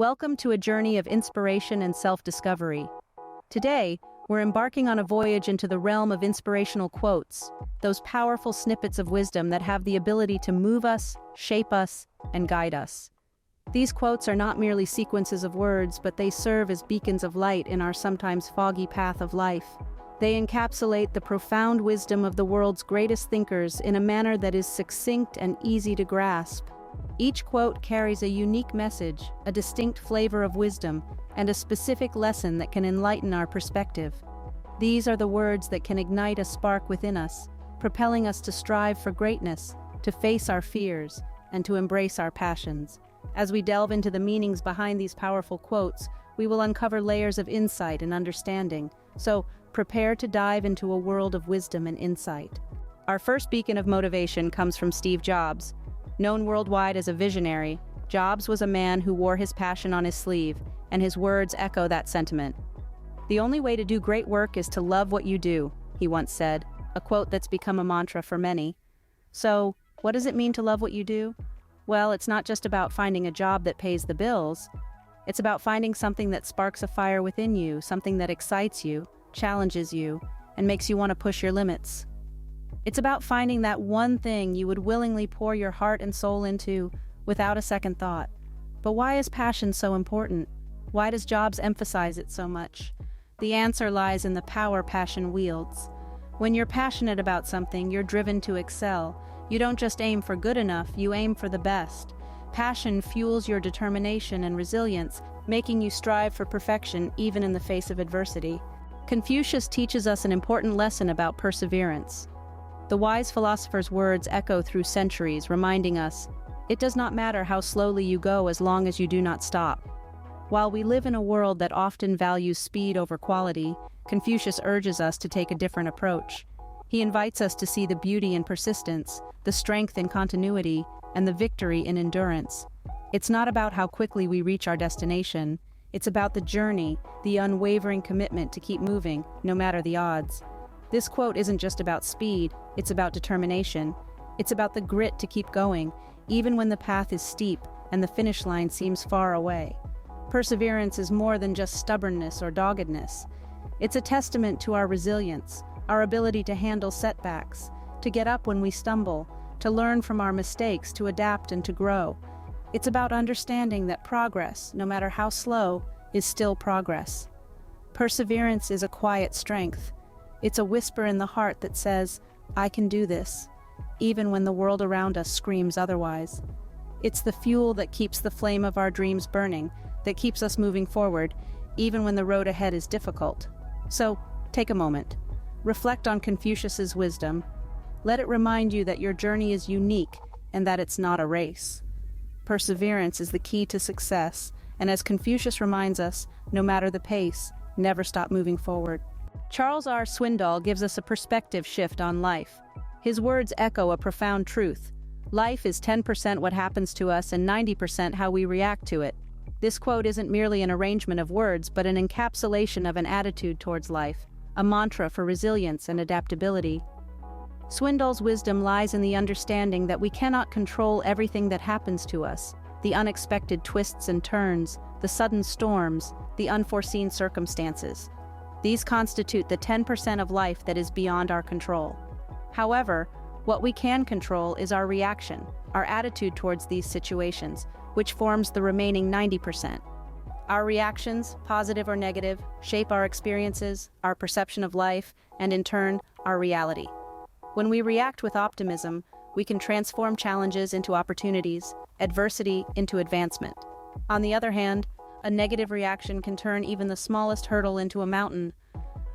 Welcome to a journey of inspiration and self-discovery. Today, we're embarking on a voyage into the realm of inspirational quotes, those powerful snippets of wisdom that have the ability to move us, shape us, and guide us. These quotes are not merely sequences of words, but they serve as beacons of light in our sometimes foggy path of life. They encapsulate the profound wisdom of the world's greatest thinkers in a manner that is succinct and easy to grasp. Each quote carries a unique message, a distinct flavor of wisdom, and a specific lesson that can enlighten our perspective. These are the words that can ignite a spark within us, propelling us to strive for greatness, to face our fears, and to embrace our passions. As we delve into the meanings behind these powerful quotes, we will uncover layers of insight and understanding. So, prepare to dive into a world of wisdom and insight. Our first beacon of motivation comes from Steve Jobs. Known worldwide as a visionary, Jobs was a man who wore his passion on his sleeve, and his words echo that sentiment. "The only way to do great work is to love what you do," he once said, a quote that's become a mantra for many. So, what does it mean to love what you do? Well, it's not just about finding a job that pays the bills. It's about finding something that sparks a fire within you, something that excites you, challenges you, and makes you want to push your limits. It's about finding that one thing you would willingly pour your heart and soul into without a second thought. But why is passion so important? Why does Jobs emphasize it so much? The answer lies in the power passion wields. When you're passionate about something, you're driven to excel. You don't just aim for good enough, you aim for the best. Passion fuels your determination and resilience, making you strive for perfection even in the face of adversity. Confucius teaches us an important lesson about perseverance. The wise philosopher's words echo through centuries, reminding us, it does not matter how slowly you go as long as you do not stop. While we live in a world that often values speed over quality, Confucius urges us to take a different approach. He invites us to see the beauty in persistence, the strength in continuity, and the victory in endurance. It's not about how quickly we reach our destination. It's about the journey, the unwavering commitment to keep moving, no matter the odds. This quote isn't just about speed, it's about determination. It's about the grit to keep going, even when the path is steep and the finish line seems far away. Perseverance is more than just stubbornness or doggedness. It's a testament to our resilience, our ability to handle setbacks, to get up when we stumble, to learn from our mistakes, to adapt and to grow. It's about understanding that progress, no matter how slow, is still progress. Perseverance is a quiet strength. It's a whisper in the heart that says, I can do this, even when the world around us screams otherwise. It's the fuel that keeps the flame of our dreams burning, that keeps us moving forward, even when the road ahead is difficult. So, take a moment. Reflect on Confucius's wisdom. Let it remind you that your journey is unique and that it's not a race. Perseverance is the key to success, and as Confucius reminds us, no matter the pace, never stop moving forward. Charles R Swindall gives us a perspective shift on life. His words echo a profound truth. Life is 10% what happens to us and 90% how we react to it. This quote isn't merely an arrangement of words, but an encapsulation of an attitude towards life, a mantra for resilience and adaptability. Swindall's wisdom lies in the understanding that we cannot control everything that happens to us, the unexpected twists and turns, the sudden storms, the unforeseen circumstances. These constitute the 10% of life that is beyond our control. However, what we can control is our reaction, our attitude towards these situations, which forms the remaining 90%. Our reactions, positive or negative, shape our experiences, our perception of life, and in turn, our reality. When we react with optimism, we can transform challenges into opportunities, adversity into advancement. On the other hand, a negative reaction can turn even the smallest hurdle into a mountain.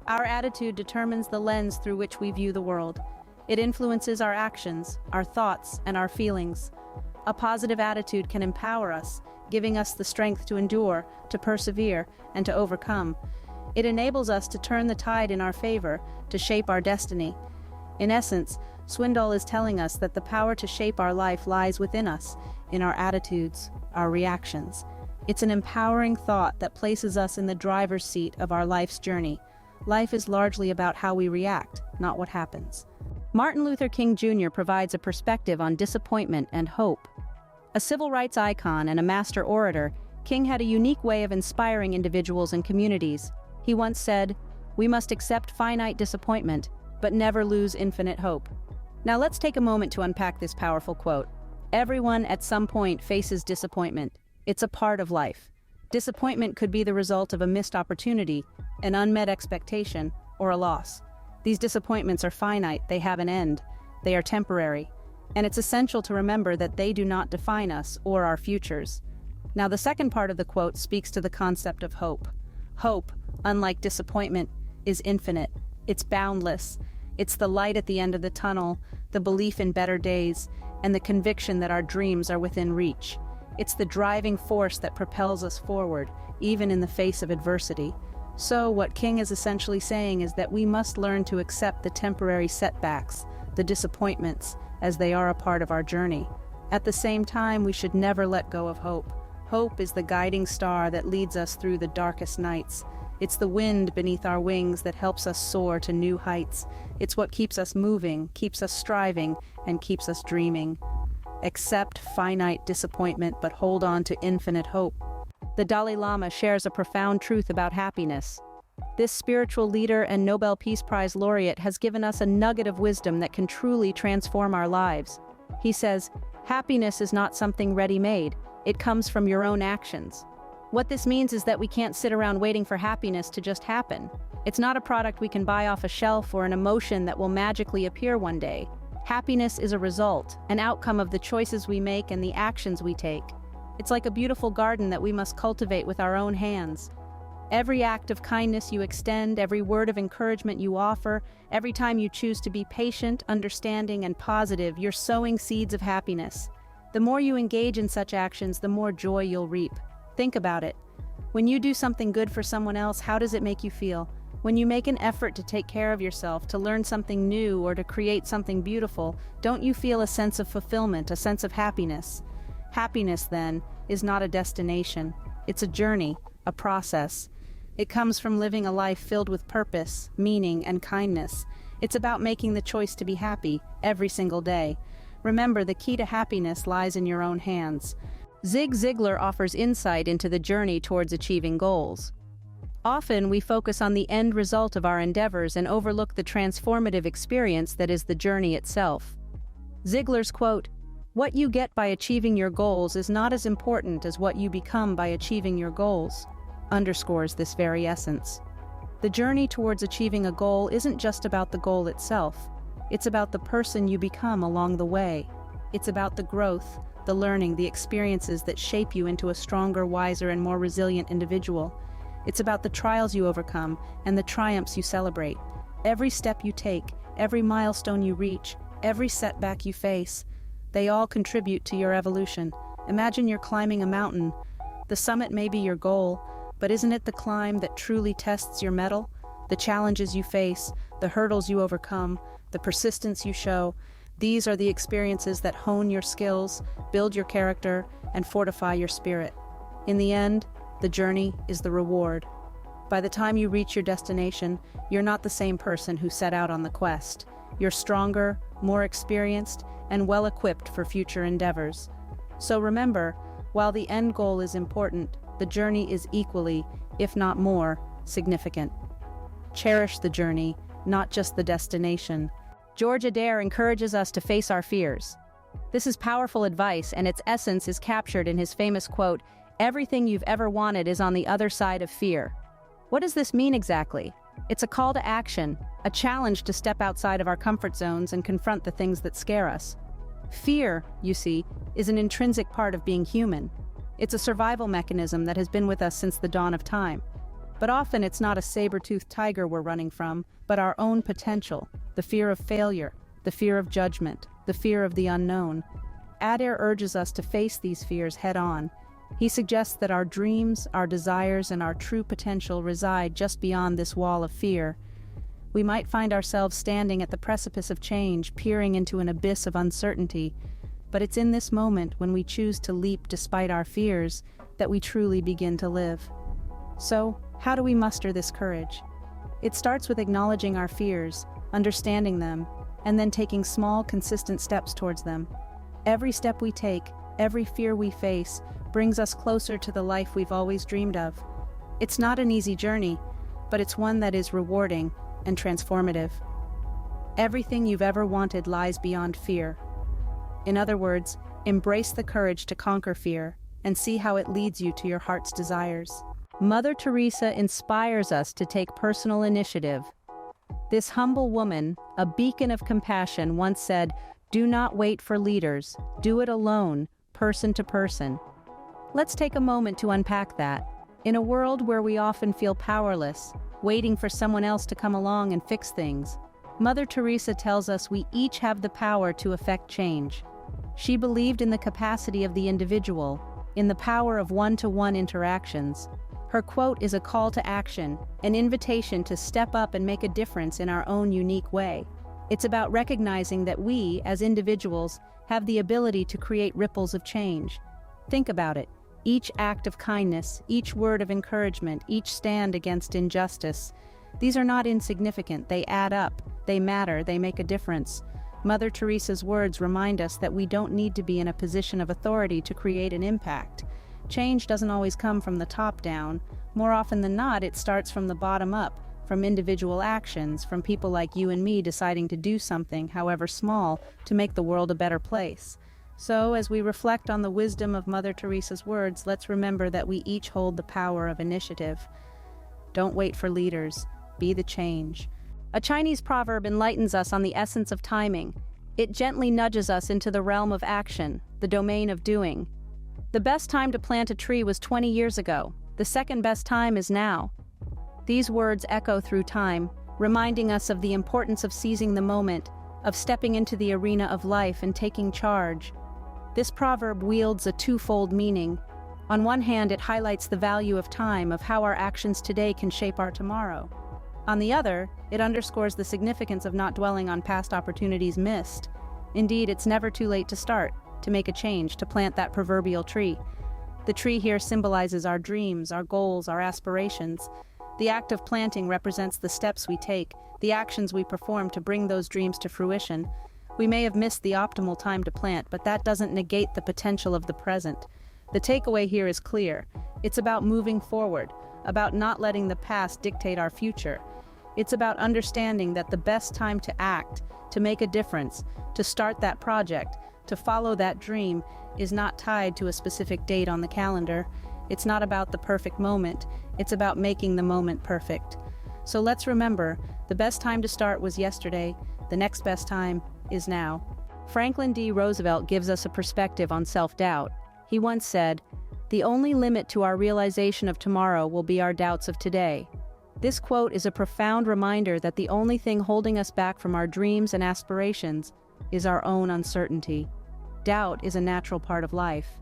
Our attitude determines the lens through which we view the world. It influences our actions, our thoughts, and our feelings. A positive attitude can empower us, giving us the strength to endure, to persevere, and to overcome. It enables us to turn the tide in our favor, to shape our destiny. In essence, Swindall is telling us that the power to shape our life lies within us, in our attitudes, our reactions. It's an empowering thought that places us in the driver's seat of our life's journey. Life is largely about how we react, not what happens. Martin Luther King Jr. provides a perspective on disappointment and hope. A civil rights icon and a master orator, King had a unique way of inspiring individuals and communities. He once said, "We must accept finite disappointment, but never lose infinite hope." Now let's take a moment to unpack this powerful quote. Everyone at some point faces disappointment. It's a part of life. Disappointment could be the result of a missed opportunity, an unmet expectation, or a loss. These disappointments are finite, they have an end, they are temporary, and it's essential to remember that they do not define us or our futures. Now the second part of the quote speaks to the concept of hope. Hope, unlike disappointment, is infinite. It's boundless. It's the light at the end of the tunnel, the belief in better days, and the conviction that our dreams are within reach. It's the driving force that propels us forward, even in the face of adversity. So, what King is essentially saying is that we must learn to accept the temporary setbacks, the disappointments, as they are a part of our journey. At the same time, we should never let go of hope. Hope is the guiding star that leads us through the darkest nights. It's the wind beneath our wings that helps us soar to new heights. It's what keeps us moving, keeps us striving, and keeps us dreaming. Accept finite disappointment, but hold on to infinite hope. The Dalai Lama shares a profound truth about happiness. This spiritual leader and Nobel Peace Prize laureate has given us a nugget of wisdom that can truly transform our lives. He says, "Happiness is not something ready-made. It comes from your own actions." What this means is that we can't sit around waiting for happiness to just happen. It's not a product we can buy off a shelf or an emotion that will magically appear one day. Happiness is a result, an outcome of the choices we make and the actions we take. It's like a beautiful garden that we must cultivate with our own hands. Every act of kindness you extend, every word of encouragement you offer, every time you choose to be patient, understanding, and positive, you're sowing seeds of happiness. The more you engage in such actions, the more joy you'll reap. Think about it. When you do something good for someone else, how does it make you feel? When you make an effort to take care of yourself, to learn something new, or to create something beautiful, don't you feel a sense of fulfillment, a sense of happiness? Happiness, then, is not a destination. It's a journey, a process. It comes from living a life filled with purpose, meaning, and kindness. It's about making the choice to be happy every single day. Remember, the key to happiness lies in your own hands. Zig Ziglar offers insight into the journey towards achieving goals. Often, we focus on the end result of our endeavors and overlook the transformative experience that is the journey itself. Ziglar's quote, "What you get by achieving your goals is not as important as what you become by achieving your goals," underscores this very essence. The journey towards achieving a goal isn't just about the goal itself. It's about the person you become along the way. It's about the growth, the learning, the experiences that shape you into a stronger, wiser, and more resilient individual. It's about the trials you overcome and the triumphs you celebrate. Every step you take, every milestone you reach, every setback you face, they all contribute to your evolution. Imagine you're climbing a mountain. The summit may be your goal, but isn't it the climb that truly tests your mettle? The challenges you face, the hurdles you overcome, the persistence you show, these are the experiences that hone your skills, build your character, and fortify your spirit. In the end, the journey is the reward. By the time you reach your destination, you're not the same person who set out on the quest. You're stronger, more experienced, and well-equipped for future endeavors. So remember, while the end goal is important, the journey is equally, if not more, significant. Cherish the journey, not just the destination. George Adair encourages us to face our fears. This is powerful advice, and its essence is captured in his famous quote, "Everything you've ever wanted is on the other side of fear." What does this mean exactly? It's a call to action, a challenge to step outside of our comfort zones and confront the things that scare us. Fear, you see, is an intrinsic part of being human. It's a survival mechanism that has been with us since the dawn of time. But often it's not a saber-toothed tiger we're running from, but our own potential, the fear of failure, the fear of judgment, the fear of the unknown. Adair urges us to face these fears head-on. He suggests that our dreams, our desires, and our true potential reside just beyond this wall of fear. We might find ourselves standing at the precipice of change, peering into an abyss of uncertainty, but it's in this moment, when we choose to leap despite our fears, that we truly begin to live. So, how do we muster this courage? It starts with acknowledging our fears, understanding them, and then taking small, consistent steps towards them. Every step we take, every fear we face, brings us closer to the life we've always dreamed of. It's not an easy journey, but it's one that is rewarding and transformative. Everything you've ever wanted lies beyond fear. In other words, embrace the courage to conquer fear and see how it leads you to your heart's desires. Mother Teresa inspires us to take personal initiative. This humble woman, a beacon of compassion, once said, "Do not wait for leaders, do it alone, person to person." Let's take a moment to unpack that. In a world where we often feel powerless, waiting for someone else to come along and fix things, Mother Teresa tells us we each have the power to effect change. She believed in the capacity of the individual, in the power of one-to-one interactions. Her quote is a call to action, an invitation to step up and make a difference in our own unique way. It's about recognizing that we, as individuals, have the ability to create ripples of change. Think about it. Each act of kindness, each word of encouragement, each stand against injustice, these are not insignificant. They add up, they matter, they make a difference. Mother Teresa's words remind us that we don't need to be in a position of authority to create an impact. Change doesn't always come from the top down. More often than not, it starts from the bottom up, from individual actions, from people like you and me deciding to do something, however small, to make the world a better place. So, as we reflect on the wisdom of Mother Teresa's words, let's remember that we each hold the power of initiative. Don't wait for leaders. Be the change. A Chinese proverb enlightens us on the essence of timing. It gently nudges us into the realm of action, the domain of doing. The best time to plant a tree was 20 years ago. The second best time is now. These words echo through time, reminding us of the importance of seizing the moment, of stepping into the arena of life and taking charge. This proverb wields a twofold meaning. On one hand, it highlights the value of time, of how our actions today can shape our tomorrow. On the other, it underscores the significance of not dwelling on past opportunities missed. Indeed, it's never too late to start, to make a change, to plant that proverbial tree. The tree here symbolizes our dreams, our goals, our aspirations. The act of planting represents the steps we take, the actions we perform to bring those dreams to fruition. We may have missed the optimal time to plant, but that doesn't negate the potential of the present. The takeaway here is clear. It's about moving forward, about not letting the past dictate our future. It's about understanding that the best time to act, to make a difference, to start that project, to follow that dream, is not tied to a specific date on the calendar. It's not about the perfect moment. It's about making the moment perfect. So let's remember, the best time to start was yesterday. The next best time is now. Franklin D. Roosevelt gives us a perspective on self-doubt. He once said, "The only limit to our realization of tomorrow will be our doubts of today." This quote is a profound reminder that the only thing holding us back from our dreams and aspirations is our own uncertainty. Doubt is a natural part of life.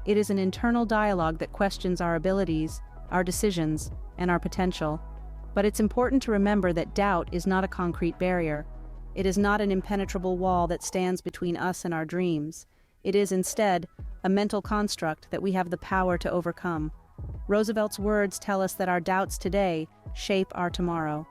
It is an internal dialogue that questions our abilities, our decisions, and our potential. But it's important to remember that doubt is not a concrete barrier. It is not an impenetrable wall that stands between us and our dreams. It is instead a mental construct that we have the power to overcome. Roosevelt's words tell us that our doubts today shape our tomorrow.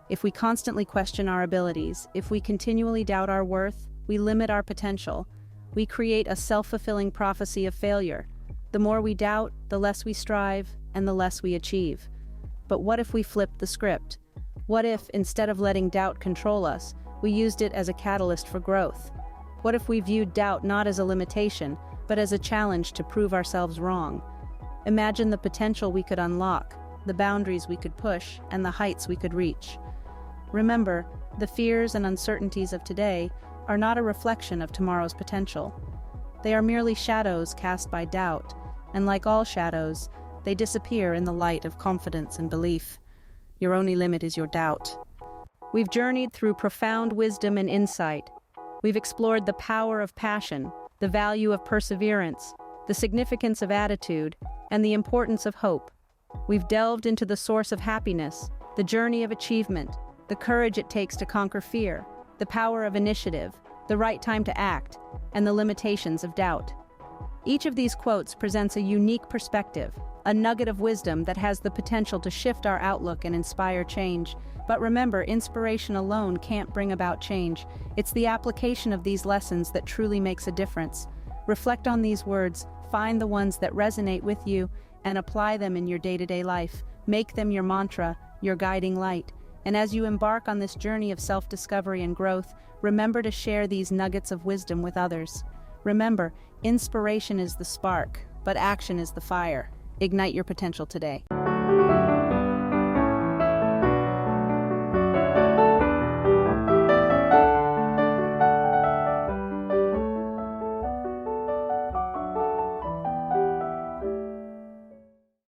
If we constantly question our abilities, if we continually doubt our worth, we limit our potential. We create a self-fulfilling prophecy of failure. The more we doubt, the less we strive, and the less we achieve. But what if we flipped the script? What if, instead of letting doubt control us, we used it as a catalyst for growth? What if we viewed doubt not as a limitation, but as a challenge to prove ourselves wrong? Imagine the potential we could unlock, the boundaries we could push, and the heights we could reach. Remember, the fears and uncertainties of today are not a reflection of tomorrow's potential. They are merely shadows cast by doubt, and like all shadows, they disappear in the light of confidence and belief. Your only limit is your doubt. We've journeyed through profound wisdom and insight. We've explored the power of passion, the value of perseverance, the significance of attitude, and the importance of hope. We've delved into the source of happiness, the journey of achievement, the courage it takes to conquer fear, the power of initiative, the right time to act, and the limitations of doubt. Each of these quotes presents a unique perspective, a nugget of wisdom that has the potential to shift our outlook and inspire change. But remember, inspiration alone can't bring about change. It's the application of these lessons that truly makes a difference. Reflect on these words, Find the ones that resonate with you and apply them in your day-to-day life. Make them your mantra, your guiding light. And as you embark on this journey of self-discovery and growth, remember to share these nuggets of wisdom with others. Remember, inspiration is the spark, but action is the fire. Ignite your potential today.